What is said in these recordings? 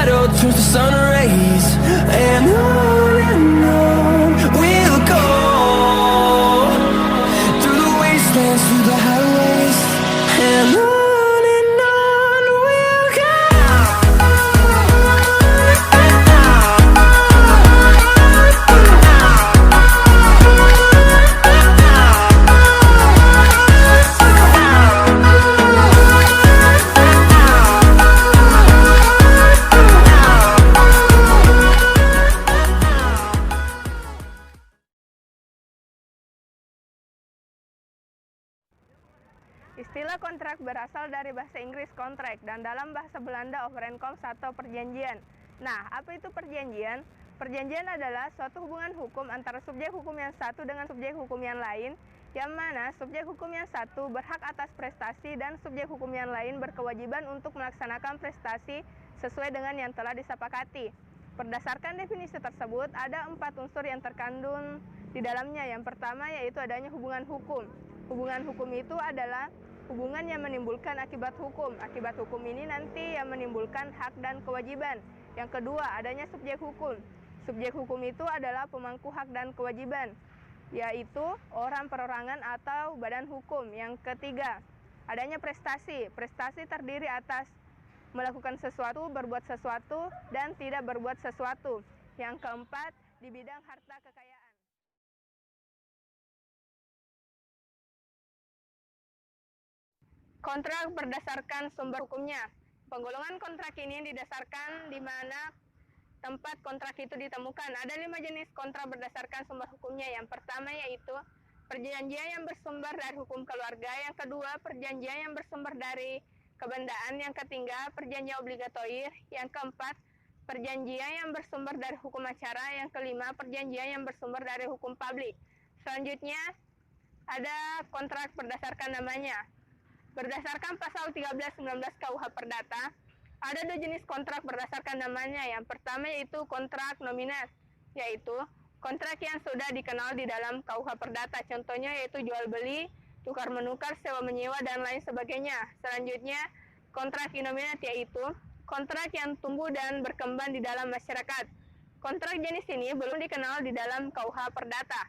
shadow turns to sun rays, and on we'll go, through the wastelands, through the highways, and on we'll go. Istilah kontrak berasal dari bahasa Inggris kontrak dan dalam bahasa Belanda overeenkomst atau perjanjian. Nah, apa itu perjanjian? Perjanjian adalah suatu hubungan hukum antara subjek hukum yang satu dengan subjek hukum yang lain, yang mana subjek hukum yang satu berhak atas prestasi dan subjek hukum yang lain berkewajiban untuk melaksanakan prestasi sesuai dengan yang telah disepakati. Berdasarkan definisi tersebut, ada 4 unsur yang terkandung di dalamnya. Yang pertama yaitu adanya hubungan hukum. Hubungan hukum itu adalah hubungan yang menimbulkan akibat hukum. Akibat hukum ini nanti yang menimbulkan hak dan kewajiban. Yang kedua, adanya subjek hukum. Subjek hukum itu adalah pemangku hak dan kewajiban, yaitu orang perorangan atau badan hukum. Yang ketiga, adanya prestasi. Prestasi terdiri atas melakukan sesuatu, berbuat sesuatu, dan tidak berbuat sesuatu. Yang keempat, di bidang harta kekayaan. Kontrak berdasarkan sumber hukumnya. Penggolongan kontrak ini didasarkan di mana tempat kontrak itu ditemukan. Ada 5 jenis kontrak berdasarkan sumber hukumnya. Yang pertama yaitu perjanjian yang bersumber dari hukum keluarga. Yang kedua, perjanjian yang bersumber dari kebendaan. Yang ketiga, perjanjian obligatoir. Yang keempat, perjanjian yang bersumber dari hukum acara. Yang kelima, perjanjian yang bersumber dari hukum publik. Selanjutnya, ada kontrak berdasarkan namanya. Berdasarkan pasal 13-19 KUH Perdata, ada 2 jenis kontrak berdasarkan namanya. Yang pertama yaitu kontrak nominas, yaitu kontrak yang sudah dikenal di dalam KUH Perdata. Contohnya yaitu jual beli, tukar menukar, sewa menyewa, dan lain sebagainya. Selanjutnya, kontrak innominat yaitu kontrak yang tumbuh dan berkembang di dalam masyarakat. Kontrak jenis ini belum dikenal di dalam KUH Perdata.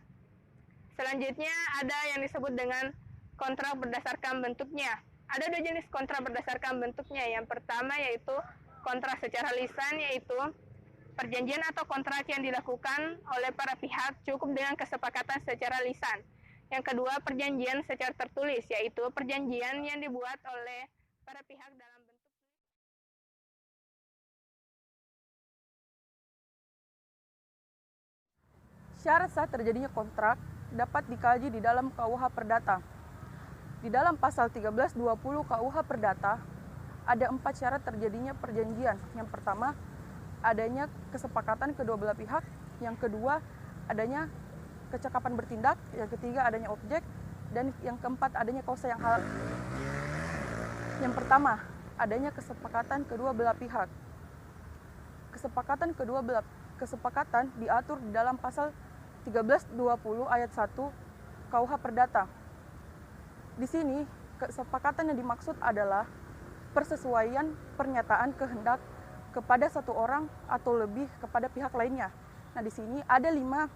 Selanjutnya, ada yang disebut dengan kontrak berdasarkan bentuknya. Ada 2 jenis kontrak berdasarkan bentuknya. Yang pertama yaitu kontrak secara lisan, yaitu perjanjian atau kontrak yang dilakukan oleh para pihak cukup dengan kesepakatan secara lisan. Yang kedua, perjanjian secara tertulis, yaitu perjanjian yang dibuat oleh para pihak dalam bentuk. Syarat sah terjadinya kontrak dapat dikaji di dalam KUH Perdata. Di dalam pasal 1320 KUH Perdata, ada 4 syarat terjadinya perjanjian. Yang pertama, adanya kesepakatan kedua belah pihak. Yang kedua, adanya kecakapan bertindak. Yang ketiga, adanya objek. Dan yang keempat, adanya kausa yang halal. Yang pertama, adanya kesepakatan kedua belah pihak. Kesepakatan diatur di dalam pasal 1320 ayat 1 KUH Perdata. Di sini, kesepakatan yang dimaksud adalah persesuaian pernyataan kehendak kepada satu orang atau lebih kepada pihak lainnya. Nah, di sini ada 5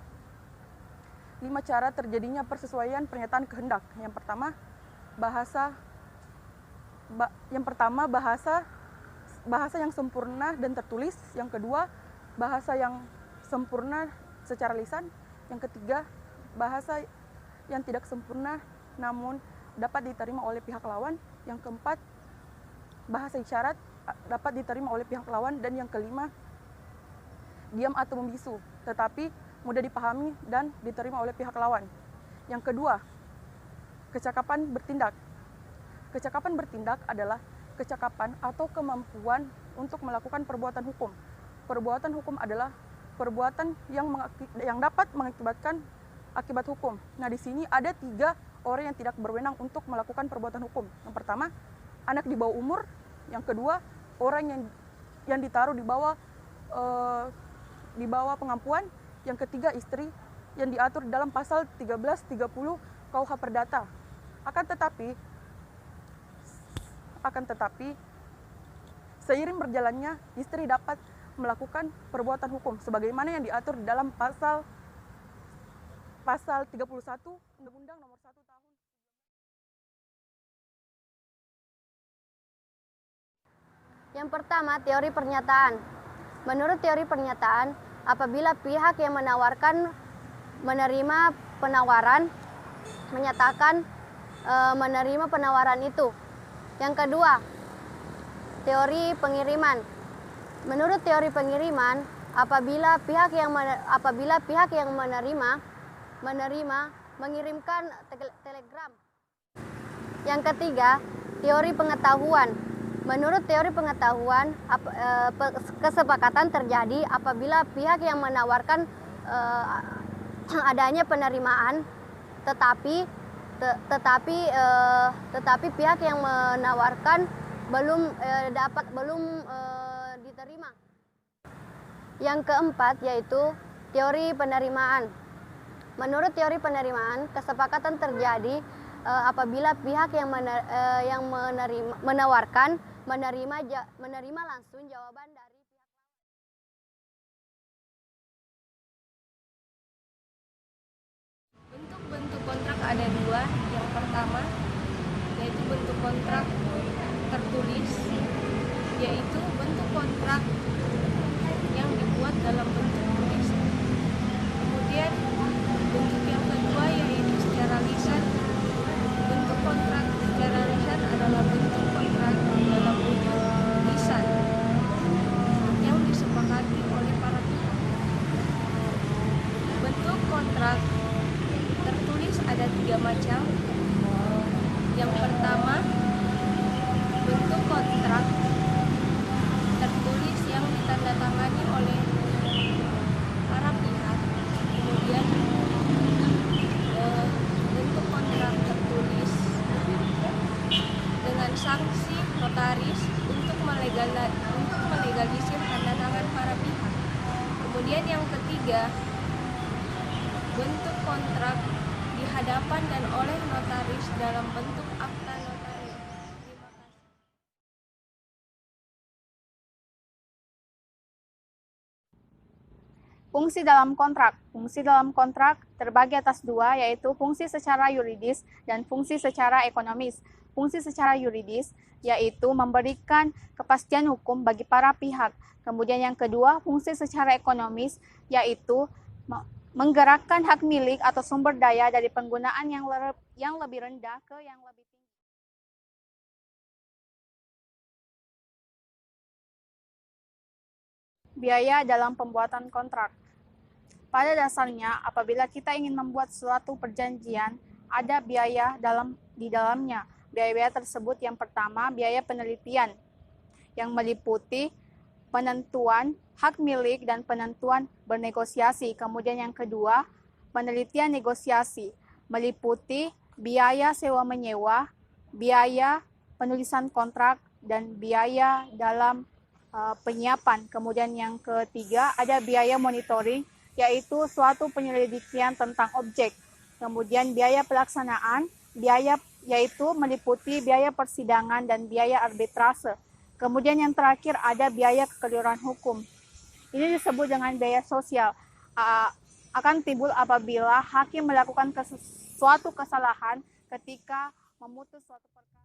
cara terjadinya persesuaian pernyataan kehendak. Yang pertama, bahasa yang sempurna dan tertulis. Yang kedua, bahasa yang sempurna secara lisan. Yang ketiga, bahasa yang tidak sempurna namun dapat diterima oleh pihak lawan. Yang keempat, bahasa isyarat dapat diterima oleh pihak lawan. Dan yang kelima, diam atau membisu, tetapi mudah dipahami dan diterima oleh pihak lawan. Yang kedua, kecakapan bertindak. Kecakapan bertindak adalah kecakapan atau kemampuan untuk melakukan perbuatan hukum. Perbuatan hukum adalah perbuatan yang dapat mengakibatkan akibat hukum. Nah, di sini ada 3 orang yang tidak berwenang untuk melakukan perbuatan hukum. Yang pertama, anak di bawah umur. Yang kedua, orang yang ditaruh di bawah pengampuan. Yang ketiga, istri yang diatur dalam pasal 1330 KUH Perdata. Akan tetapi seiring berjalannya istri dapat melakukan perbuatan hukum sebagaimana yang diatur di dalam pasal 31 Undang-Undang Nomor 1 Tahun. Yang pertama, teori pernyataan. Menurut teori pernyataan, apabila pihak yang menawarkan menerima penawaran menyatakan menerima penawaran itu. Yang kedua, teori pengiriman. Menurut teori pengiriman, apabila pihak yang menerima mengirimkan telegram. Yang ketiga, teori pengetahuan. Menurut teori pengetahuan, kesepakatan terjadi apabila pihak yang menawarkan adanya penerimaan, tetapi pihak yang menawarkan belum diterima. Yang keempat yaitu teori penerimaan. Menurut teori penerimaan, kesepakatan terjadi apabila pihak yang menawarkan menerima langsung jawaban dari pihak lain. Bentuk-bentuk kontrak ada dua. Yang pertama yaitu bentuk kontrak tertulis, yaitu bentuk kontrak yang dibuat dalam bentuk tulis. Kemudian bentuk yang kedua yaitu secara lisan. Bentuk kontrak secara lisan adalah bentuk kontrak dalam wujud lisan yang disepakati oleh para pihak. Bentuk kontrak tertulis ada 3 macam. Yang pertama, bentuk kontrak tertulis yang ditandatangani oleh para pihak. Kemudian bentuk kontrak tertulis dengan sanksi notaris untuk melegalisir tanda tangan para pihak. Kemudian yang ketiga, bentuk kontrak di hadapan dan oleh notaris dalam bentuk akta notaris. Terima kasih. Fungsi dalam kontrak. Fungsi dalam kontrak terbagi atas dua, yaitu fungsi secara yuridis dan fungsi secara ekonomis. Fungsi secara yuridis yaitu memberikan kepastian hukum bagi para pihak. Kemudian yang kedua, fungsi secara ekonomis yaitu menggerakkan hak milik atau sumber daya dari penggunaan yang lebih rendah ke yang lebih tinggi. Biaya dalam pembuatan kontrak. Pada dasarnya, apabila kita ingin membuat suatu perjanjian, ada biaya di dalamnya. Biaya-biaya tersebut yang pertama, biaya penelitian yang meliputi penentuan hak milik dan penentuan bernegosiasi. Kemudian yang kedua, penelitian negosiasi meliputi biaya sewa menyewa, biaya penulisan kontrak, dan biaya dalam penyiapan. Kemudian yang ketiga, ada biaya monitoring, yaitu suatu penyelidikan tentang objek. Kemudian biaya pelaksanaan, yaitu meliputi biaya persidangan dan biaya arbitrase. Kemudian yang terakhir ada biaya kekeliruan hukum. Ini disebut dengan biaya sosial. Akan timbul apabila hakim melakukan suatu kesalahan ketika memutus suatu perkara.